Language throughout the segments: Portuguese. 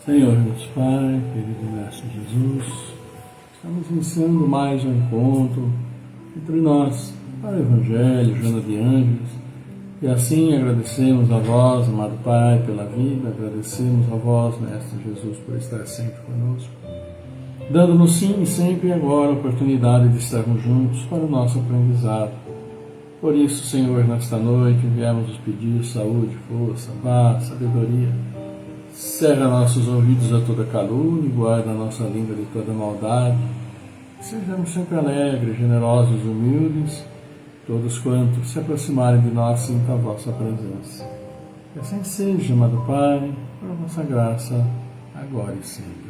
Senhor, nosso Pai, querido Mestre Jesus, estamos iniciando mais um encontro entre nós para o Evangelho, Joana de Ângeles, e assim agradecemos a vós, amado Pai, pela vida, agradecemos a vós, Mestre Jesus, por estar sempre conosco, dando-nos sim e sempre agora a oportunidade de estarmos juntos para o nosso aprendizado. Por isso, Senhor, nesta noite viemos os pedir saúde, força, paz, sabedoria. Cerra nossos ouvidos a toda calúnia e guarda a nossa língua de toda maldade. Sejamos sempre alegres, generosos, humildes, todos quantos se aproximarem de nós sintam a vossa presença. Que assim seja, amado Pai, por vossa graça, agora e sempre.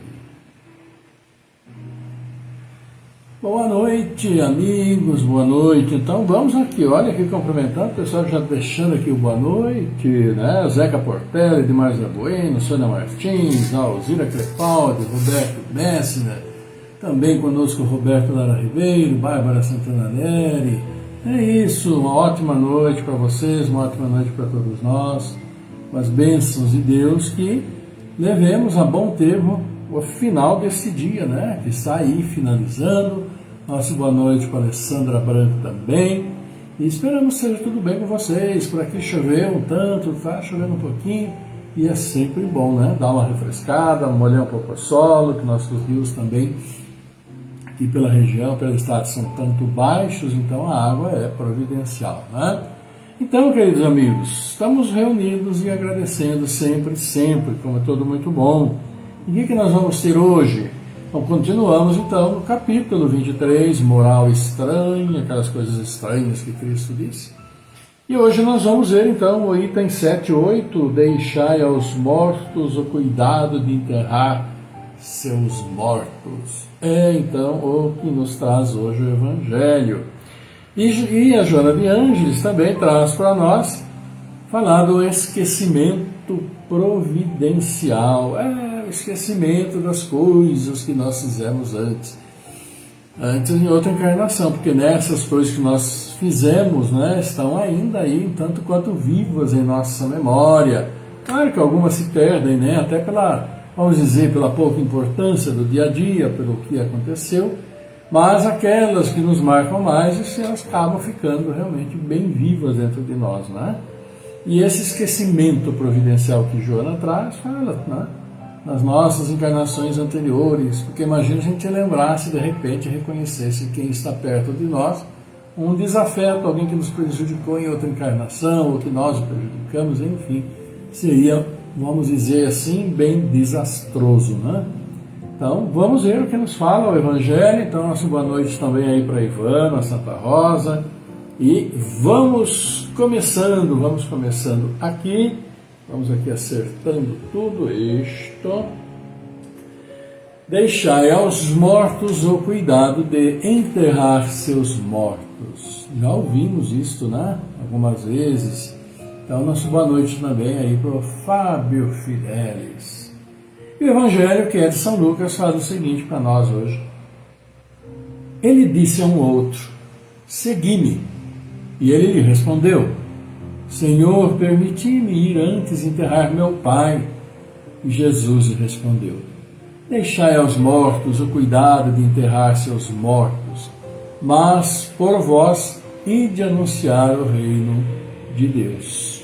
Boa noite, amigos, boa noite. Então vamos aqui, olha aqui cumprimentando, o pessoal já deixando aqui o boa noite, né? Zeca Portela, Edmar Zé Bueno, Sônia Martins, Alzira Crepaldi, Roberto Messner, também conosco Roberto Lara Ribeiro, Bárbara Santana Neri. É isso, uma ótima noite para vocês, uma ótima noite para todos nós, com as bênçãos de Deus, que levemos a bom termo o final desse dia, né? Que está aí finalizando. Nossa boa noite para Alessandra Branco também. E esperamos que seja tudo bem com vocês. Por aqui choveu um tanto, tá chovendo um pouquinho. E é sempre bom, né? Dar uma refrescada, molhar um pouco o solo, que nossos rios também, aqui pela região, pelo estado, são tanto baixos, então a água é providencial, né? Então, queridos amigos, estamos reunidos e agradecendo sempre, como é tudo muito bom. E o que nós vamos ter hoje? Então, continuamos então no capítulo 23, moral estranha, aquelas coisas estranhas que Cristo disse. E hoje nós vamos ver então o item 7.8, deixai aos mortos o cuidado de enterrar seus mortos. É então o que nos traz hoje o Evangelho. E a Joana de Ângeles também traz para nós falar do esquecimento providencial. O esquecimento das coisas que nós fizemos antes em outra encarnação, porque nessas coisas que nós fizemos, né, estão ainda aí, tanto quanto vivas em nossa memória. Claro que algumas se perdem, né, até pela vamos dizer, pela pouca importância do dia a dia, pelo que aconteceu, mas aquelas que nos marcam mais, elas acabam ficando realmente bem vivas dentro de nós, né? E esse esquecimento providencial que Joana traz, fala, né? Nas nossas encarnações anteriores, porque imagina a gente lembrasse, de repente, reconhecesse quem está perto de nós, um desafeto, alguém que nos prejudicou em outra encarnação, ou que nós o prejudicamos, enfim, seria, vamos dizer assim, bem desastroso, né? Então, vamos ver o que nos fala o Evangelho. Então, nossa boa noite também aí para Ivana, Santa Rosa, e vamos começando aqui. Vamos aqui acertando tudo isto. Deixai aos mortos o cuidado de enterrar seus mortos. Já ouvimos isto, né? Algumas vezes. Então, nossa boa noite também aí para o Fábio Fidelis. E o Evangelho, que é de São Lucas, fala o seguinte para nós hoje. Ele disse a um outro, segui-me. E ele lhe respondeu, Senhor, permiti-me ir antes enterrar meu pai. E Jesus lhe respondeu, deixai aos mortos o cuidado de enterrar seus mortos, mas por vós ide anunciar o reino de Deus.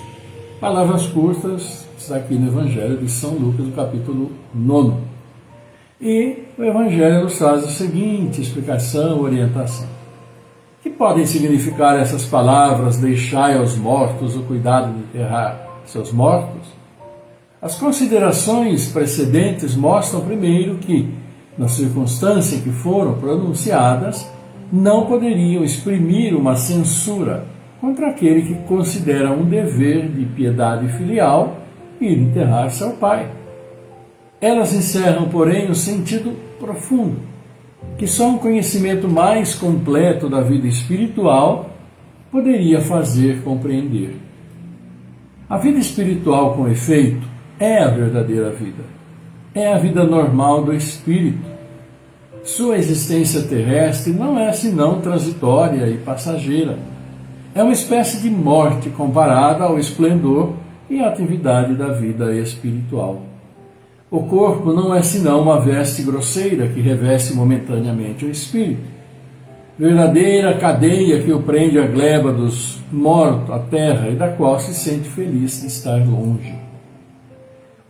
Palavras curtas, está aqui no Evangelho de São Lucas, no capítulo 9. E o Evangelho nos traz a seguinte explicação, orientação. O que podem significar essas palavras, deixai aos mortos o cuidado de enterrar seus mortos? As considerações precedentes mostram primeiro que, na circunstância em que foram pronunciadas, não poderiam exprimir uma censura contra aquele que considera um dever de piedade filial ir enterrar seu pai. Elas encerram, porém, o sentido profundo, que só um conhecimento mais completo da vida espiritual poderia fazer compreender. A vida espiritual, com efeito, é a verdadeira vida. É a vida normal do espírito. Sua existência terrestre não é senão transitória e passageira. É uma espécie de morte comparada ao esplendor e à atividade da vida espiritual. O corpo não é senão uma veste grosseira que reveste momentaneamente o espírito. Verdadeira cadeia que o prende à gleba dos mortos, à terra, e da qual se sente feliz de estar longe.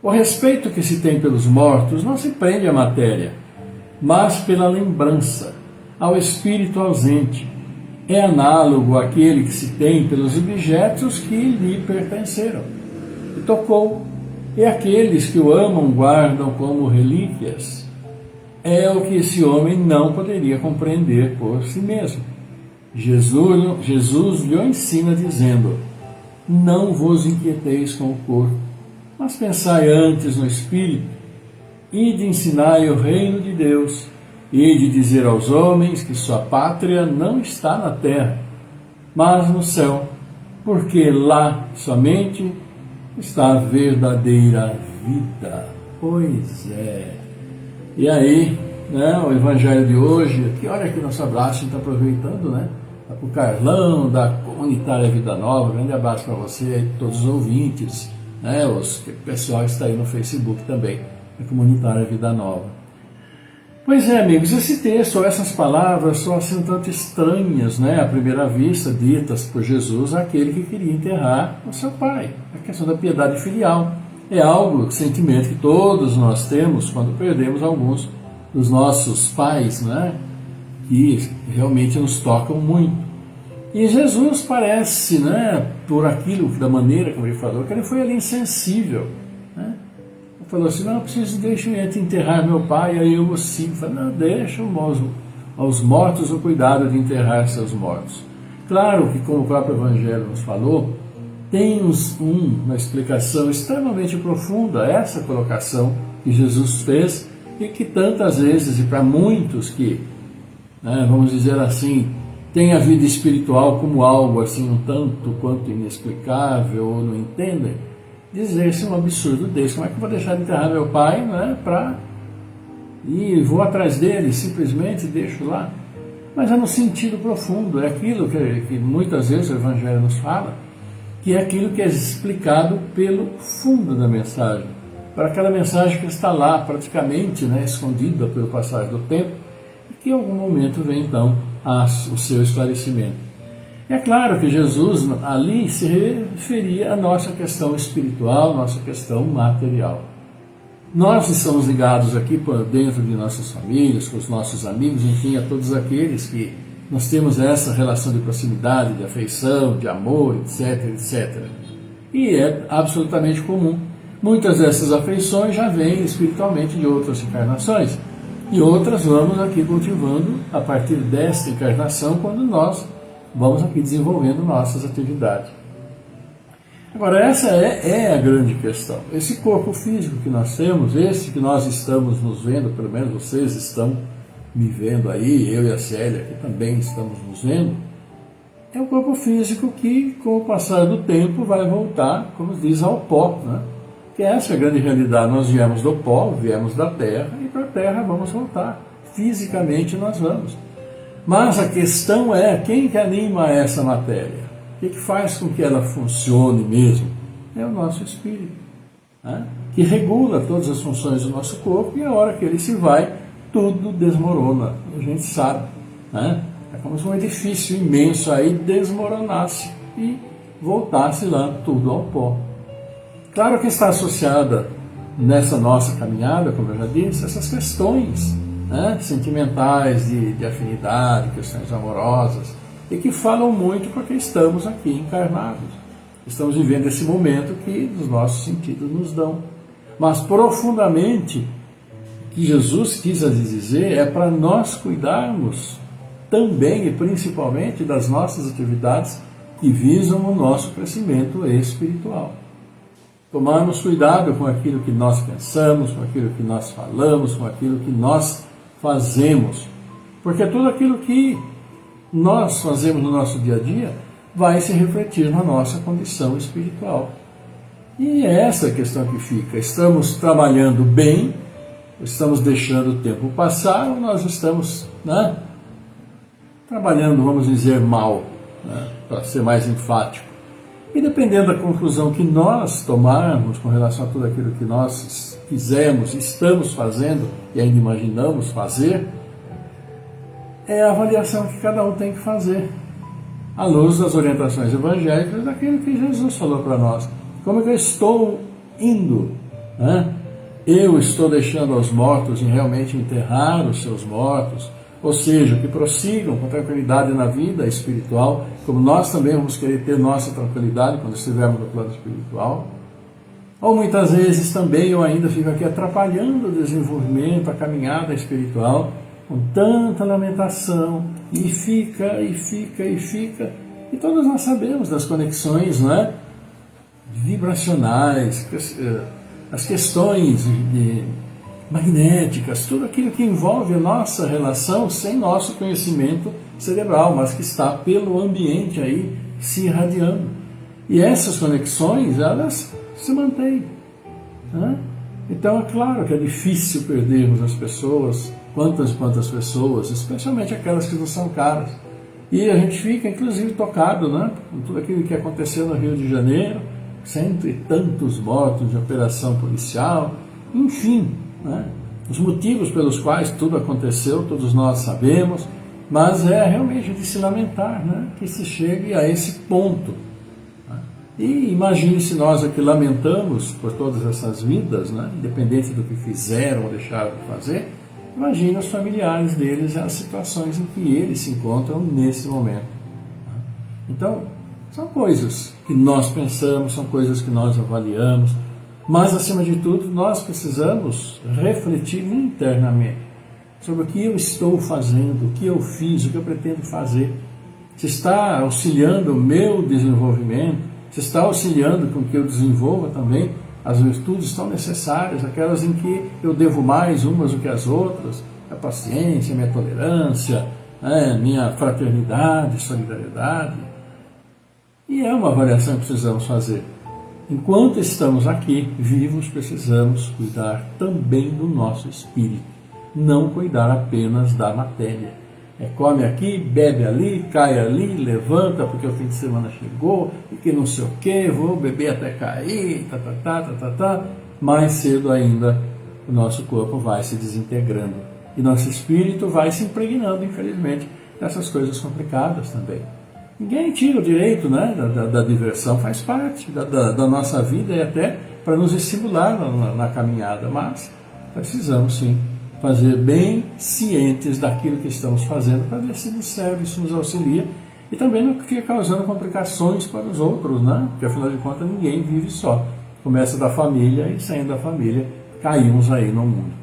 O respeito que se tem pelos mortos não se prende à matéria, mas pela lembrança, ao espírito ausente. É análogo àquele que se tem pelos objetos que lhe pertenceram e tocou, e aqueles que o amam guardam como relíquias. É o que esse homem não poderia compreender por si mesmo. Jesus lhe ensina dizendo, não vos inquieteis com o corpo, mas pensai antes no espírito, e de ensinai o reino de Deus, e de dizer aos homens que sua pátria não está na terra, mas no céu, porque lá somente está a verdadeira vida. Pois é. E aí, né, o Evangelho de hoje, aqui, olha aqui nosso abraço, a gente está aproveitando, né? Tá para o Carlão, da Comunitária Vida Nova, grande abraço para você e todos os ouvintes, né? O pessoal que está aí no Facebook também, da Comunitária Vida Nova. Pois é, amigos, esse texto, essas palavras são assim um tanto estranhas, né, à primeira vista, ditas por Jesus àquele que queria enterrar o seu pai. A questão da piedade filial é algo, sentimento que todos nós temos quando perdemos alguns dos nossos pais, né, que realmente nos tocam muito. E Jesus parece, né, por aquilo, da maneira como ele falou, que ele foi ali insensível, né? Falou assim, não, deixa eu enterrar meu pai, aí eu sigo. Falei, não, deixa aos mortos o cuidado de enterrar seus mortos. Claro que, como o próprio Evangelho nos falou, tem uma explicação extremamente profunda, essa colocação que Jesus fez, e que tantas vezes, e para muitos que, né, vamos dizer assim, têm a vida espiritual como algo assim um tanto quanto inexplicável, ou não entendem, dizer-se um absurdo desse. Como é que eu vou deixar de enterrar meu pai, né, e vou atrás dele, simplesmente deixo lá? Mas é no sentido profundo, é aquilo que muitas vezes o Evangelho nos fala, que é aquilo que é explicado pelo fundo da mensagem. para aquela mensagem que está lá, praticamente, né, escondida pelo passar do tempo, e que em algum momento vem então o seu esclarecimento. É claro que Jesus ali se referia à nossa questão espiritual, nossa questão material. Nós estamos ligados aqui por dentro de nossas famílias, com os nossos amigos, enfim, a todos aqueles que nós temos essa relação de proximidade, de afeição, de amor, etc, etc. E é absolutamente comum. Muitas dessas afeições já vêm espiritualmente de outras encarnações. E outras vamos aqui cultivando a partir desta encarnação, quando nós vamos aqui desenvolvendo nossas atividades. Agora, essa é a grande questão. Esse corpo físico que nós temos, esse que nós estamos nos vendo, pelo menos vocês estão me vendo aí, eu e a Célia, que também estamos nos vendo, é um corpo físico que, com o passar do tempo, vai voltar, como diz, ao pó, né? Que essa é a grande realidade. Nós viemos do pó, viemos da terra, e para a terra vamos voltar. Fisicamente nós vamos. Mas a questão é, quem que anima essa matéria? O que faz com que ela funcione mesmo? É o nosso espírito, né? Que regula todas as funções do nosso corpo, e a hora que ele se vai, tudo desmorona. A gente sabe, né? É como se um edifício imenso aí desmoronasse e voltasse lá tudo ao pó. Claro que está associada nessa nossa caminhada, como eu já disse, essas questões, né, sentimentais, de afinidade, questões amorosas, e que falam muito porque estamos aqui encarnados. Estamos vivendo esse momento que os nossos sentidos nos dão. Mas profundamente, o que Jesus quis dizer é para nós cuidarmos também e principalmente das nossas atividades que visam o nosso crescimento espiritual. Tomarmos cuidado com aquilo que nós pensamos, com aquilo que nós falamos, com aquilo que nós fazemos. Porque tudo aquilo que nós fazemos no nosso dia a dia vai se refletir na nossa condição espiritual. E é essa a questão que fica. Estamos trabalhando bem, estamos deixando o tempo passar, ou nós estamos, né, trabalhando, vamos dizer, mal, né, para ser mais enfático. E dependendo da conclusão que nós tomarmos com relação a tudo aquilo que nós fizemos, estamos fazendo e ainda imaginamos fazer, é a avaliação que cada um tem que fazer, à luz das orientações evangélicas, daquilo que Jesus falou para nós. Como é que eu estou indo, né? Eu estou deixando aos mortos em realmente enterrar os seus mortos, ou seja, que prossigam com tranquilidade na vida espiritual, como nós também vamos querer ter nossa tranquilidade quando estivermos no plano espiritual. Ou muitas vezes também eu ainda fico aqui atrapalhando o desenvolvimento, a caminhada espiritual, com tanta lamentação, e fica. E todos nós sabemos das conexões, né, vibracionais, as questões magnéticas, tudo aquilo que envolve a nossa relação sem nosso conhecimento cerebral, mas que está pelo ambiente aí se irradiando. E essas conexões, elas se mantêm, né? Então é claro que é difícil perdermos as pessoas, quantas pessoas, especialmente aquelas que não são caras. E a gente fica inclusive tocado, né, com tudo aquilo que aconteceu no Rio de Janeiro, 100 e tantos mortos de operação policial, enfim, né? Os motivos pelos quais tudo aconteceu, todos nós sabemos, mas é realmente de se lamentar, né, que se chegue a esse ponto. Né? E imagine se nós aqui lamentamos por todas essas vidas, né, independente do que fizeram ou deixaram de fazer, imagine os familiares deles e as situações em que eles se encontram nesse momento. Então, são coisas que nós pensamos, são coisas que nós avaliamos, mas, acima de tudo, nós precisamos refletir internamente sobre o que eu estou fazendo, o que eu fiz, o que eu pretendo fazer. Se está auxiliando o meu desenvolvimento, se está auxiliando com que eu desenvolva também as virtudes tão necessárias, aquelas em que eu devo mais umas do que as outras, a paciência, a minha tolerância, minha fraternidade, solidariedade. E é uma avaliação que precisamos fazer. Enquanto estamos aqui vivos, precisamos cuidar também do nosso espírito, não cuidar apenas da matéria. Come aqui, bebe ali, cai ali, levanta porque o fim de semana chegou, e que não sei o que, vou beber até cair, mais cedo ainda o nosso corpo vai se desintegrando e nosso espírito vai se impregnando, infelizmente, dessas coisas complicadas também. Ninguém tira o direito, né, da diversão, faz parte da nossa vida e até para nos estimular na caminhada, mas precisamos sim fazer bem cientes daquilo que estamos fazendo para ver se nos serve, se nos auxilia e também não fica causando complicações para os outros, né? Porque afinal de contas ninguém vive só. Começa da família e saindo da família caímos aí no mundo.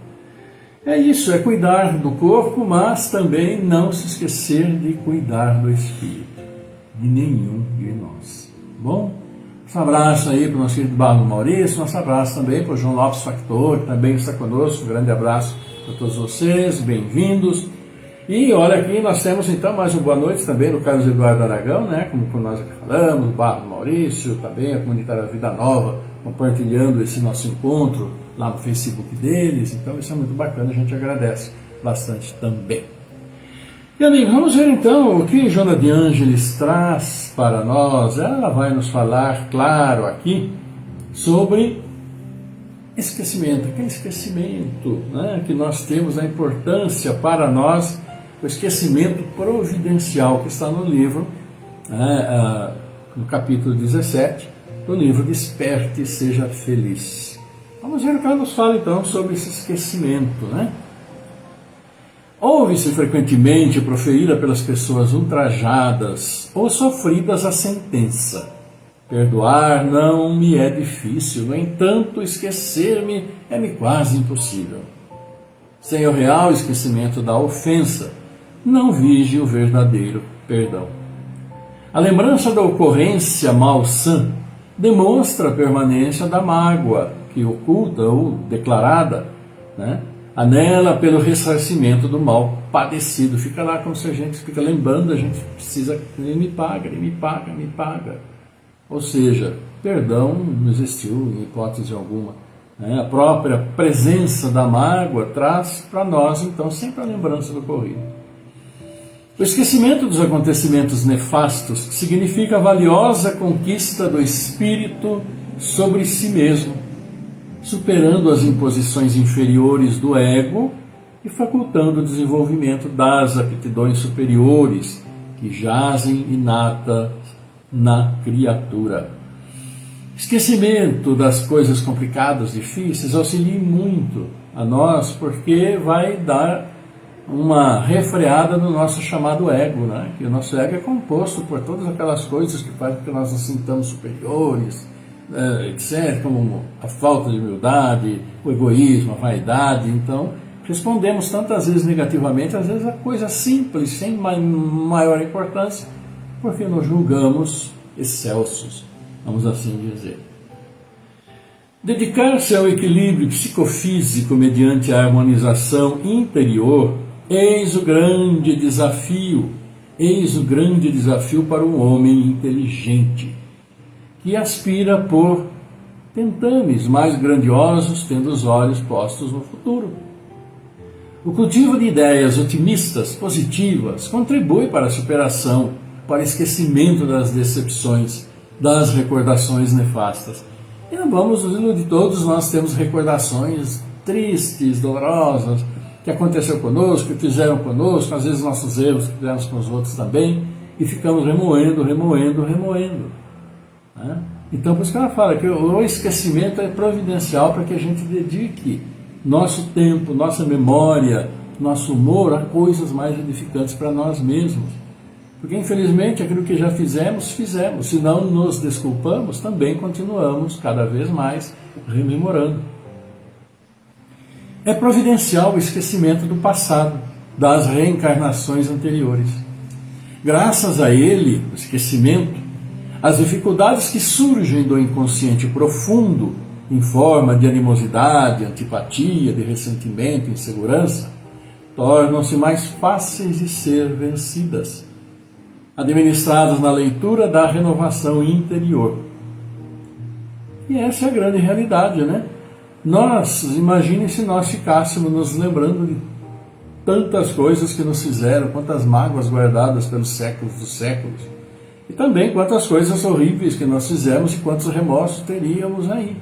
É isso, é cuidar do corpo, mas também não se esquecer de cuidar do espírito, de nenhum de nós. Bom, um abraço aí para o nosso querido Barro Maurício, um abraço também para o João Lopes Factor, que também está conosco, um grande abraço para todos vocês, bem-vindos. E olha aqui, nós temos então mais uma boa noite também no Carlos Eduardo Aragão, né, como nós aqui falamos, o Barro Maurício, também a comunitária Vida Nova, compartilhando esse nosso encontro lá no Facebook deles, então isso é muito bacana, a gente agradece bastante também. E amigo, vamos ver então o que Joana de Ângeles traz para nós. Ela vai nos falar, claro, aqui sobre esquecimento, aquele esquecimento, né, que nós temos, a importância para nós, o esquecimento providencial que está no livro, no capítulo 17, do livro Desperte e Seja Feliz. Vamos ver o que ela nos fala então sobre esse esquecimento, né? Ouve-se frequentemente proferida pelas pessoas ultrajadas ou sofridas a sentença: perdoar não me é difícil, no entanto, esquecer-me é-me quase impossível. Sem o real esquecimento da ofensa, não vige o verdadeiro perdão. A lembrança da ocorrência malsã demonstra a permanência da mágoa, que oculta ou declarada, né, anela pelo ressarcimento do mal padecido. Fica lá como se a gente fica lembrando, a gente precisa, ele me paga, ele me paga, me paga. Ou seja, perdão não existiu em hipótese alguma. Né? A própria presença da mágoa traz para nós, então, sempre a lembrança do ocorrido. O esquecimento dos acontecimentos nefastos significa a valiosa conquista do espírito sobre si mesmo, superando as imposições inferiores do ego e facultando o desenvolvimento das aptidões superiores que jazem inata na criatura. Esquecimento das coisas complicadas, difíceis, auxilia muito a nós, porque vai dar uma refreada no nosso chamado ego, né? Que o nosso ego é composto por todas aquelas coisas que fazem com que nós nos sintamos superiores, etc., como a falta de humildade, o egoísmo, a vaidade. Então, respondemos tantas vezes negativamente, às vezes a coisa simples, sem maior importância, porque nos julgamos excelsos, vamos assim dizer. Dedicar-se ao equilíbrio psicofísico mediante a harmonização interior, eis o grande desafio para um homem inteligente, que aspira por tentames mais grandiosos, tendo os olhos postos no futuro. O cultivo de ideias otimistas, positivas, contribui para a superação, para o esquecimento das decepções, das recordações nefastas. E não vamos nos iludir, todos nós temos recordações tristes, dolorosas, que aconteceu conosco, que fizeram conosco, às vezes nossos erros que fizemos com os outros também, e ficamos remoendo. Né? Então, por isso que ela fala que o esquecimento é providencial para que a gente dedique nosso tempo, nossa memória, nosso humor a coisas mais edificantes para nós mesmos. Porque, infelizmente, aquilo que já fizemos. Se não nos desculpamos, também continuamos cada vez mais rememorando. É providencial o esquecimento do passado, das reencarnações anteriores. Graças a ele, o esquecimento, as dificuldades que surgem do inconsciente profundo, em forma de animosidade, antipatia, de ressentimento, insegurança, tornam-se mais fáceis de ser vencidas, administradas na leitura da renovação interior. E essa é a grande realidade, né? Imaginem se nós ficássemos nos lembrando de tantas coisas que nos fizeram, quantas mágoas guardadas pelos séculos dos séculos, e também quantas coisas horríveis que nós fizemos e quantos remorsos teríamos aí.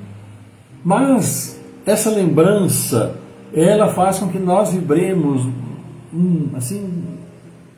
Mas essa lembrança, ela faz com que nós vibremos assim,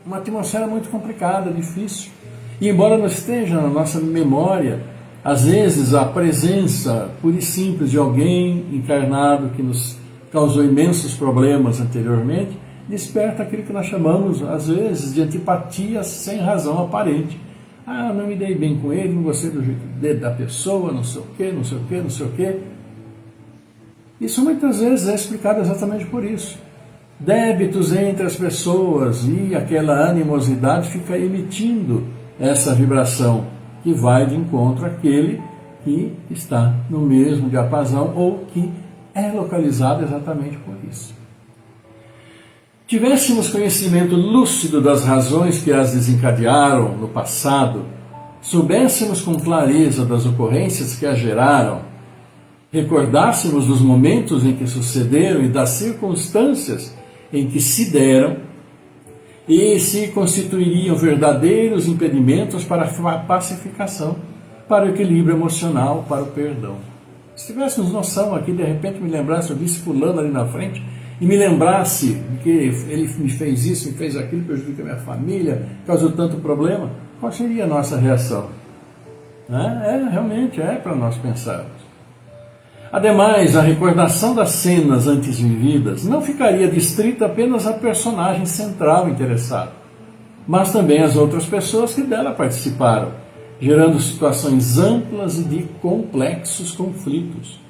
uma atmosfera muito complicada, difícil. E embora não esteja na nossa memória, às vezes a presença pura e simples de alguém encarnado que nos causou imensos problemas anteriormente, desperta aquilo que nós chamamos, às vezes, de antipatia sem razão aparente. Ah, não me dei bem com ele, não gostei do jeito da pessoa, não sei o quê, não sei o quê, não sei o quê. Isso muitas vezes é explicado exatamente por isso. Débitos entre as pessoas e aquela animosidade fica emitindo essa vibração que vai de encontro àquele que está no mesmo diapasão ou que é localizado exatamente por isso. Tivéssemos conhecimento lúcido das razões que as desencadearam no passado, soubéssemos com clareza das ocorrências que as geraram, recordássemos dos momentos em que sucederam e das circunstâncias em que se deram, e se constituiriam verdadeiros impedimentos para a pacificação, para o equilíbrio emocional, para o perdão. Se tivéssemos noção aqui, de repente me lembrasse, eu visse fulano ali na frente, e me lembrasse que ele me fez isso, me fez aquilo, prejudica a minha família, causou tanto problema, qual seria a nossa reação? Realmente é para nós pensarmos. Ademais, a recordação das cenas antes vividas não ficaria distrita apenas à personagem central interessado, mas também às outras pessoas que dela participaram, gerando situações amplas e de complexos conflitos.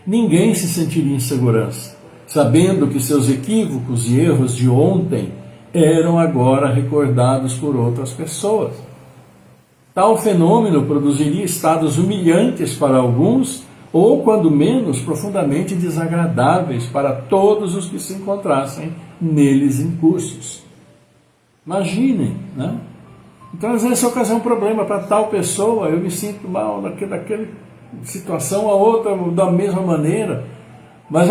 Ninguém se sentiria em segurança, sabendo que seus equívocos e erros de ontem eram agora recordados por outras pessoas. Tal fenômeno produziria estados humilhantes para alguns, ou, quando menos, profundamente desagradáveis para todos os que se encontrassem neles incursos. Imaginem, né? Então, às vezes, se ocasionar um problema para tal pessoa, eu me sinto mal naquela situação, a outra da mesma maneira, mas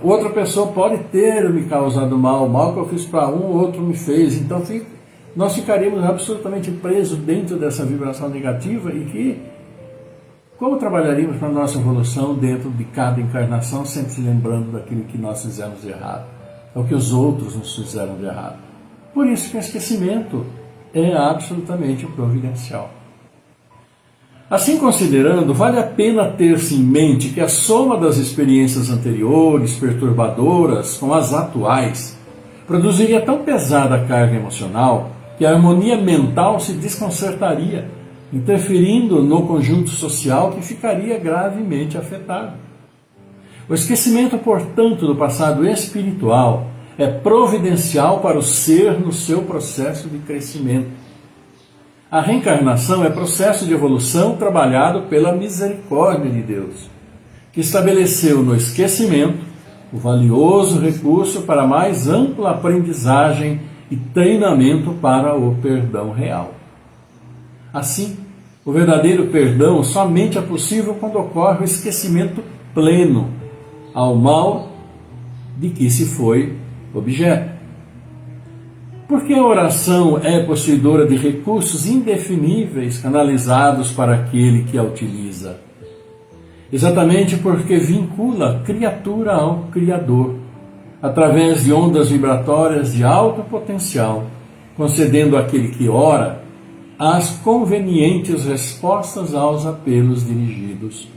outra pessoa pode ter me causado mal, o mal que eu fiz para um, o outro me fez. Então, nós ficaríamos absolutamente presos dentro dessa vibração negativa e que como trabalharíamos para a nossa evolução dentro de cada encarnação, sempre se lembrando daquilo que nós fizemos de errado, ou que os outros nos fizeram de errado. Por isso que o esquecimento é absolutamente providencial. Assim considerando, vale a pena ter-se em mente que a soma das experiências anteriores, perturbadoras, com as atuais, produziria tão pesada carga emocional que a harmonia mental se desconcertaria, interferindo no conjunto social que ficaria gravemente afetado. O esquecimento, portanto, do passado espiritual é providencial para o ser no seu processo de crescimento. A reencarnação é processo de evolução trabalhado pela misericórdia de Deus, que estabeleceu no esquecimento o valioso recurso para mais ampla aprendizagem e treinamento para o perdão real. Assim, o verdadeiro perdão somente é possível quando ocorre o esquecimento pleno ao mal de que se foi objeto. Porque a oração é possuidora de recursos indefiníveis canalizados para aquele que a utiliza. Exatamente porque vincula a criatura ao Criador, através de ondas vibratórias de alto potencial, concedendo àquele que ora as convenientes respostas aos apelos dirigidos.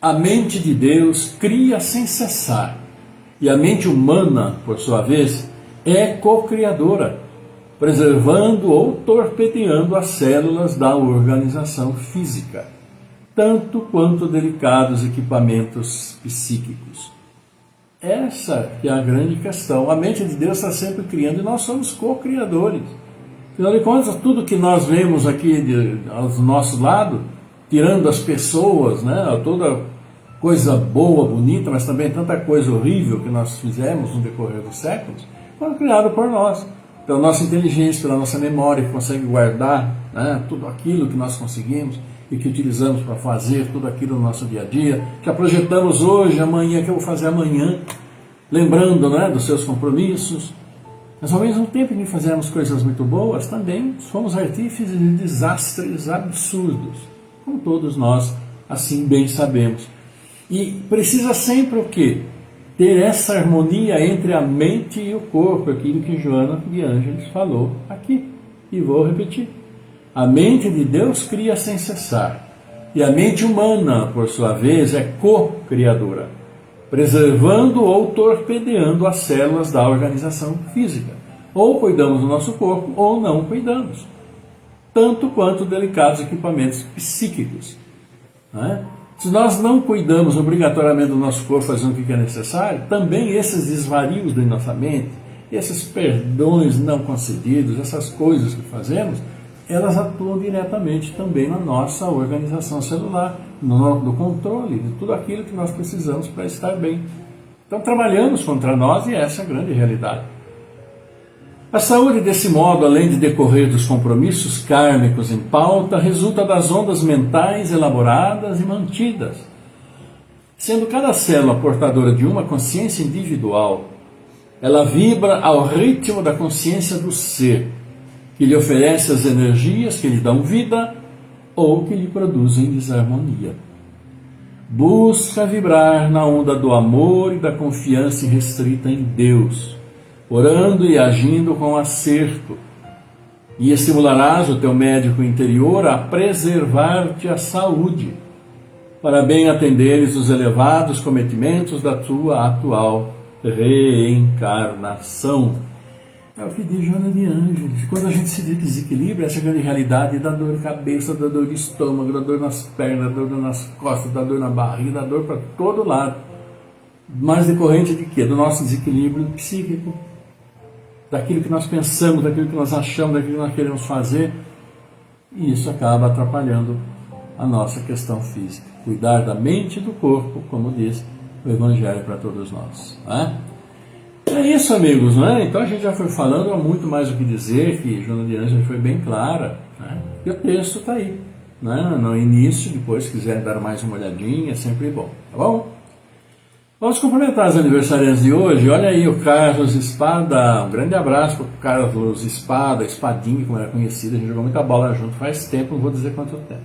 A mente de Deus cria sem cessar, e a mente humana, por sua vez, é co-criadora, preservando ou torpedeando as células da organização física, tanto quanto delicados equipamentos psíquicos. Essa que é a grande questão. A mente de Deus está sempre criando e nós somos co-criadores. Afinal de contas, tudo que nós vemos aqui ao nosso lado, tirando as pessoas, né, toda coisa boa, bonita, mas também tanta coisa horrível que nós fizemos no decorrer dos séculos, foi criado por nós, pela nossa inteligência, pela nossa memória, que consegue guardar, né, tudo aquilo que nós conseguimos e que utilizamos para fazer tudo aquilo no nosso dia a dia, que projetamos hoje, amanhã, que eu vou fazer amanhã, lembrando, né, dos seus compromissos. Mas ao mesmo tempo que fizemos coisas muito boas, também fomos artífices de desastres absurdos, como todos nós assim bem sabemos. E precisa sempre o quê? Ter essa harmonia entre a mente e o corpo, aquilo que Joana de Ângeles falou aqui. E vou repetir. A mente de Deus cria sem cessar. E a mente humana, por sua vez, é co-criadora, preservando ou torpedeando as células da organização física. Ou cuidamos do nosso corpo, ou não cuidamos. Tanto quanto delicados equipamentos psíquicos. Né? Se nós não cuidamos obrigatoriamente do nosso corpo fazendo o que é necessário, também esses desvarios da nossa mente, esses perdões não concedidos, essas coisas que fazemos, elas atuam diretamente também na nossa organização celular, no controle de tudo aquilo que nós precisamos para estar bem. Então trabalhamos contra nós e essa é a grande realidade. A saúde, desse modo, além de decorrer dos compromissos kármicos em pauta, resulta das ondas mentais elaboradas e mantidas. Sendo cada célula portadora de uma consciência individual, ela vibra ao ritmo da consciência do ser, que lhe oferece as energias que lhe dão vida ou que lhe produzem desarmonia. Busca vibrar na onda do amor e da confiança irrestrita em Deus, orando e agindo com acerto, e estimularás o teu médico interior a preservar-te a saúde, para bem atenderes os elevados cometimentos da tua atual reencarnação. É o que diz Joana de Ângeles. Quando a gente se desequilibra, essa grande realidade da dor de cabeça, da dor de estômago, da dor nas pernas, da dor nas costas, da dor na barriga, da dor para todo lado. Mas decorrente de quê? Do nosso desequilíbrio psíquico, daquilo que nós pensamos, daquilo que nós achamos, daquilo que nós queremos fazer. E isso acaba atrapalhando a nossa questão física. Cuidar da mente e do corpo, como diz o Evangelho para todos nós. Né? É isso, amigos, né? Então a gente já foi falando, há muito mais o que dizer, que Joana de Ângeles foi bem clara, né? E o texto está aí, né? No início, depois se quiser dar mais uma olhadinha, é sempre bom, tá bom? Vamos cumprimentar os aniversariantes de hoje. Olha aí o Carlos Espada, um grande abraço para o Carlos Espada, Espadinho, como era conhecido, a gente jogou muita bola junto faz tempo, não vou dizer quanto tempo.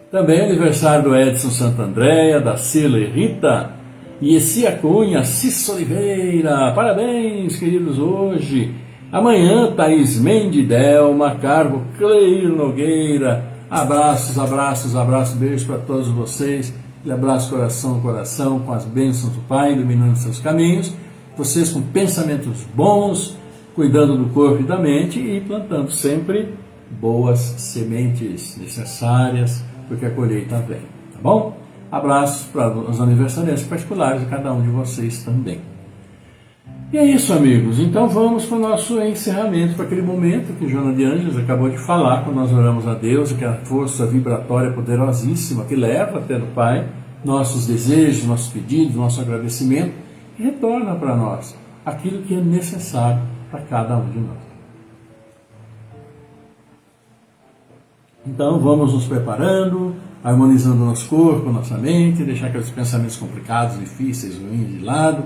Também aniversário do Edson Santandréia, da Cirlei Rita, Iecia Cunha, Cício Oliveira, parabéns, queridos, hoje. Amanhã, Thaís Mendidelma, Cargo, Cleir Nogueira, abraços, beijos para todos vocês. E abraço coração a coração, com as bênçãos do Pai, iluminando seus caminhos. Vocês com pensamentos bons, cuidando do corpo e da mente e plantando sempre boas sementes necessárias, porque a colheita vem, tá bom? Abraços para os aniversariantes particulares e cada um de vocês também. E é isso, amigos. Então vamos para o nosso encerramento, para aquele momento que Joana de Ângeles acabou de falar, quando nós oramos a Deus, e que a força vibratória poderosíssima que leva até o Pai nossos desejos, nossos pedidos, nosso agradecimento, e retorna para nós aquilo que é necessário para cada um de nós. Então vamos nos preparando, harmonizando nosso corpo, nossa mente, deixar aqueles pensamentos complicados, difíceis, ruins de lado,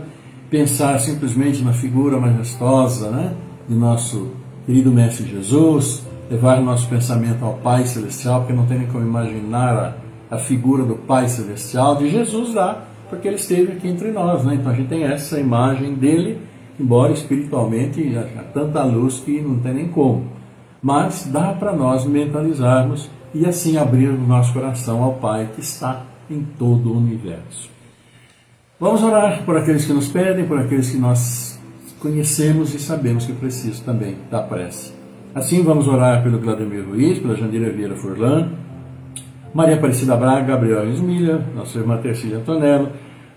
pensar simplesmente na figura majestosa, né, de nosso querido Mestre Jesus, levar o nosso pensamento ao Pai Celestial, porque não tem nem como imaginar a figura do Pai Celestial, de Jesus lá, porque ele esteve aqui entre nós, né? Então a gente tem essa imagem dele, embora espiritualmente há tanta luz que não tem nem como, mas dá para nós mentalizarmos e assim abrir o nosso coração ao Pai que está em todo o universo. Vamos orar por aqueles que nos pedem, por aqueles que nós conhecemos e sabemos que precisam também da prece. Assim vamos orar pelo Vladimir Ruiz, pela Jandira Vieira Furlan, Maria Aparecida Braga, Gabriel Ismilha, nossa irmã Tercília Antonello,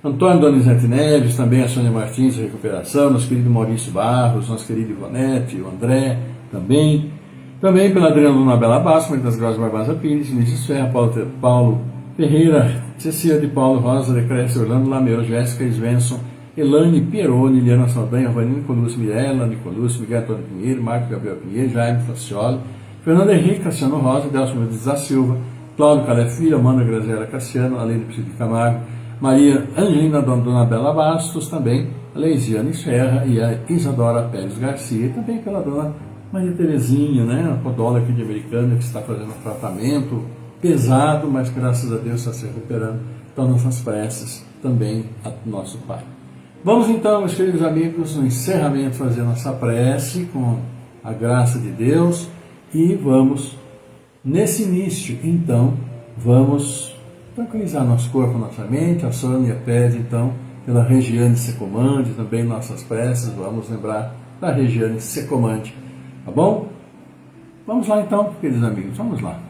Antônio Donizete Neves, também a Sônia Martins, Recuperação, nosso querido Maurício Barros, nosso querido Ivonete, o André, também pela Adriana Luna Bela Basco, Maria das Graças Barbosa Pires, Vinícius Ferra, Paulo Ferreira, Cecília de Paulo, Rosa Decreste, Orlando Lameu, Jéssica Svensson, Elane Pieroni, Liana Saldanha, Vanina Nicolúcio, Mirella Nicolúcio, Miguel Antônio Pinheiro, Marco Gabriel Pinheiro, Jaime Facioli, Fernando Henrique, Cassiano Rosa, Delcio Mendes da Silva, Cláudio Calé Filho, Amanda Graziela Cassiano, Alene Priscila Camargo, Maria Angelina Dona Bela Bastos, também a Leisiane Serra e a Isadora Pérez Garcia, e também pela dona Maria Terezinha, né, a podóloga aqui de Americana, que está fazendo tratamento pesado, mas graças a Deus está se recuperando. Então, nossas preces também a nosso Pai. Vamos então, meus queridos amigos, no encerramento fazer nossa prece com a graça de Deus e vamos, nesse início, então, vamos tranquilizar nosso corpo, nossa mente. A Sônia pede, então, pela Regiane Secomandi, também nossas preces, vamos lembrar da Regiane Secomandi, tá bom? Vamos lá então, queridos amigos, vamos lá.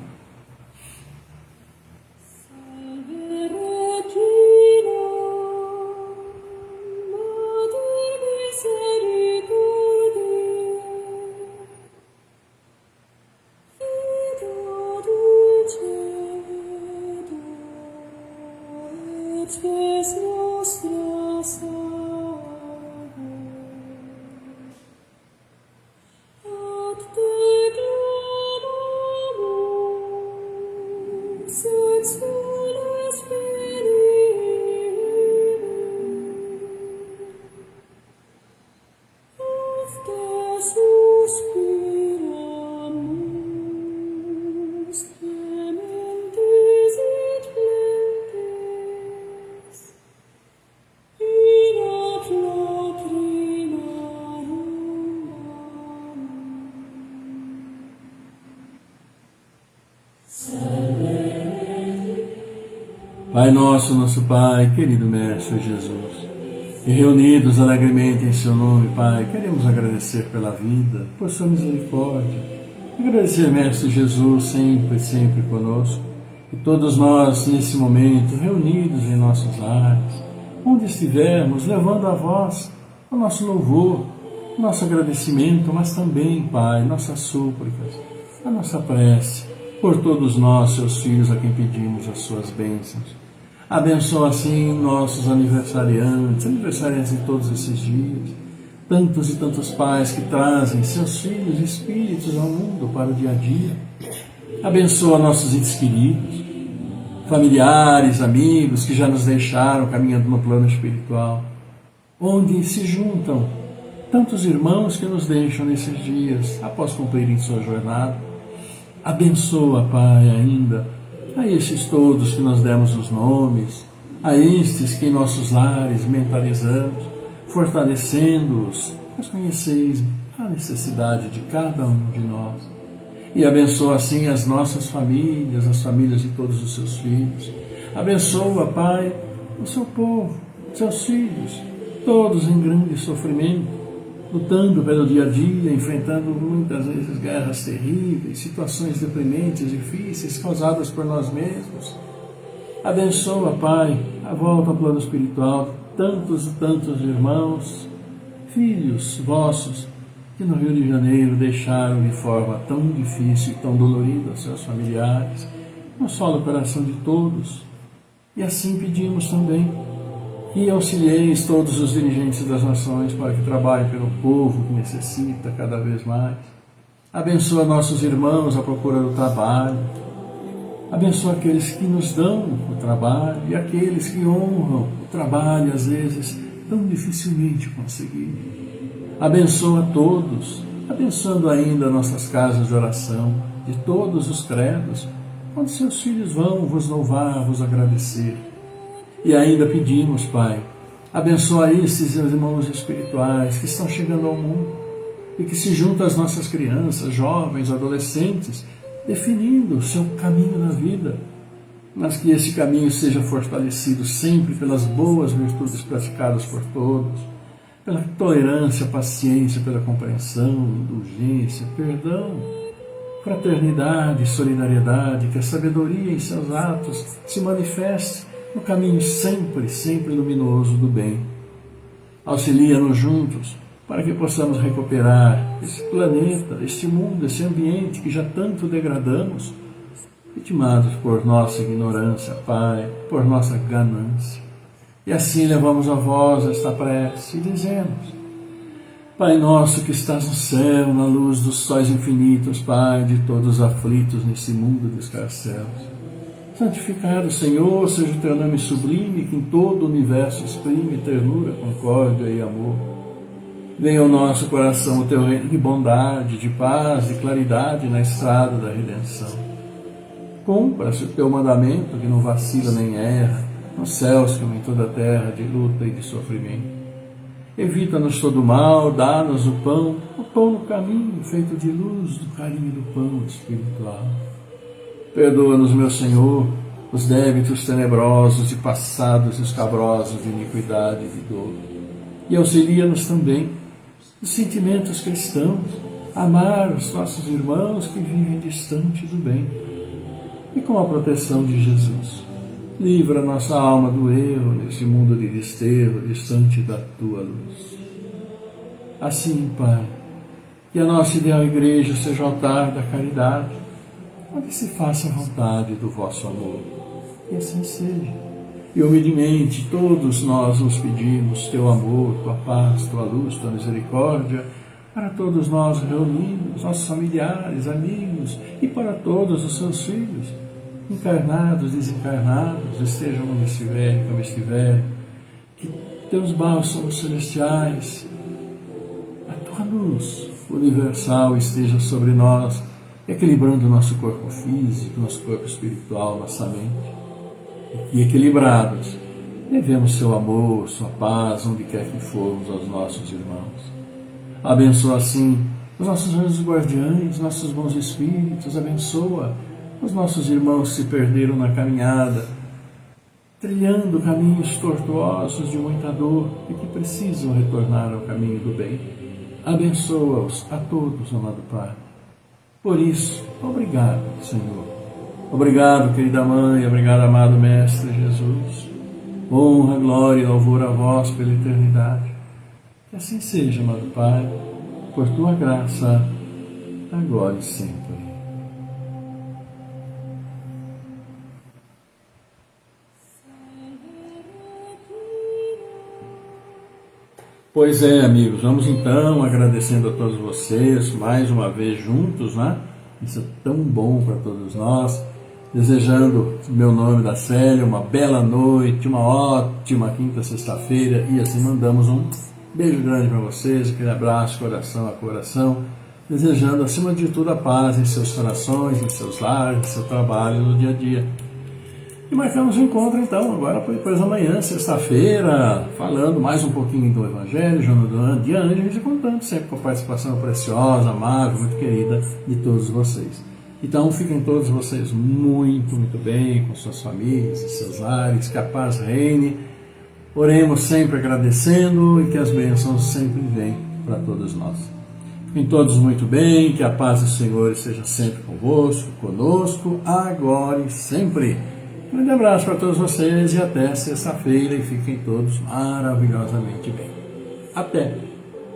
Pai nosso, nosso Pai, querido Mestre Jesus, e reunidos alegremente em Seu nome, Pai, queremos agradecer pela vida, por Sua misericórdia, agradecer, Mestre Jesus, sempre, sempre conosco, e todos nós, nesse momento, reunidos em nossos lares, onde estivermos, levando a voz o nosso louvor, o nosso agradecimento, mas também, Pai, nossas súplicas, a nossa prece, por todos nós, Seus filhos, a quem pedimos as Suas bênçãos. Abençoa assim nossos aniversariantes de todos esses dias, tantos e tantos pais que trazem seus filhos e espíritos ao mundo para o dia a dia. Abençoa nossos entes queridos, familiares, amigos que já nos deixaram caminhando no plano espiritual, onde se juntam tantos irmãos que nos deixam nesses dias após cumprirem sua jornada. Abençoa, Pai, ainda a estes todos que nós demos os nomes, a estes que em nossos lares mentalizamos, fortalecendo-os, pois conheceis a necessidade de cada um de nós. E abençoa assim as nossas famílias, as famílias de todos os seus filhos. Abençoa, Pai, o seu povo, seus filhos, todos em grande sofrimento, lutando pelo dia a dia, enfrentando muitas vezes guerras terríveis, situações deprimentes, difíceis, causadas por nós mesmos. Abençoa, Pai, a volta ao plano espiritual de tantos e tantos irmãos, filhos vossos, que no Rio de Janeiro deixaram de forma tão difícil e tão dolorida seus familiares. Consola o coração de todos. E assim pedimos também que auxilieis todos os dirigentes das nações para que trabalhem pelo povo que necessita cada vez mais. Abençoa nossos irmãos à procura do trabalho. Abençoa aqueles que nos dão o trabalho e aqueles que honram o trabalho, às vezes, tão dificilmente conseguido. Abençoa todos, abençoando ainda nossas casas de oração, de todos os credos, onde seus filhos vão vos louvar, vos agradecer. E ainda pedimos, Pai, abençoa esses irmãos espirituais que estão chegando ao mundo e que se juntam às nossas crianças, jovens, adolescentes, definindo o seu caminho na vida, mas que esse caminho seja fortalecido sempre pelas boas virtudes praticadas por todos, pela tolerância, paciência, pela compreensão, indulgência, perdão, fraternidade, solidariedade, que a sabedoria em seus atos se manifeste no caminho sempre, sempre luminoso do bem. Auxilia-nos juntos para que possamos recuperar esse planeta, este mundo, esse ambiente que já tanto degradamos, vitimados por nossa ignorância, Pai, por nossa ganância. E assim levamos a vós esta prece e dizemos: Pai nosso que estás no céu, na luz dos sóis infinitos, Pai de todos os aflitos nesse mundo de escarcéus, santificado, Senhor, seja o teu nome sublime, que em todo o universo exprime ternura, concórdia e amor. Venha ao nosso coração o teu reino de bondade, de paz, de claridade na estrada da redenção. cumpra-se o teu mandamento, que não vacila nem erra, nos céus como em toda a terra, de luta e de sofrimento. Evita-nos todo o mal, dá-nos o pão no caminho, feito de luz, do carinho do pão espiritual. Perdoa-nos, meu Senhor, os débitos tenebrosos e passados e escabrosos de iniquidade e de dor. E auxilia-nos também os sentimentos cristãos, amar os nossos irmãos que vivem distante do bem. E com a proteção de Jesus, livra nossa alma do erro nesse mundo de desterro, distante da Tua luz. Assim, Pai, que a nossa ideal igreja seja o altar da caridade, onde se faça a vontade do vosso amor. E assim seja. E humildemente todos nós nos pedimos Teu amor, Tua paz, Tua luz, Tua misericórdia, para todos nós reunidos, nossos familiares, amigos, e para todos os Seus filhos, encarnados, desencarnados, estejam onde estiverem, como estiverem, que Teus bálsamos celestiais, a Tua luz universal esteja sobre nós, equilibrando o nosso corpo físico, nosso corpo espiritual, nossa mente. E equilibrados, devemos Seu amor, Sua paz, onde quer que formos aos nossos irmãos. Abençoa assim os nossos anjos guardiães, nossos bons espíritos, abençoa os nossos irmãos que se perderam na caminhada, trilhando caminhos tortuosos de muita dor e que precisam retornar ao caminho do bem. Abençoa-os a todos, amado Pai. Por isso, obrigado, Senhor. Obrigado, querida Mãe, obrigado, amado Mestre Jesus. Honra, glória e louvor a vós pela eternidade. Que assim seja, amado Pai, por Tua graça, agora e sempre. Pois é, amigos, vamos então agradecendo a todos vocês, mais uma vez juntos, né? Isso é tão bom para todos nós. Desejando, em meu nome da Célia, uma bela noite, uma ótima quinta sexta-feira, e assim mandamos um beijo grande para vocês, aquele abraço coração a coração, desejando acima de tudo a paz em seus corações, em seus lares, em seu trabalho, no dia a dia. E marcamos o encontro então, agora depois amanhã, sexta-feira, falando mais um pouquinho do Evangelho, de Ângeles, e contando sempre com a participação preciosa, amável, muito querida de todos vocês. Então fiquem todos vocês muito, muito bem, com suas famílias e seus lares, que a paz reine. Oremos sempre agradecendo e que as bênçãos sempre venham para todos nós. Fiquem todos muito bem, que a paz do Senhor esteja sempre convosco, conosco, agora e sempre. Um grande abraço para todos vocês e até sexta-feira, e fiquem todos maravilhosamente bem. Até!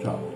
Tchau!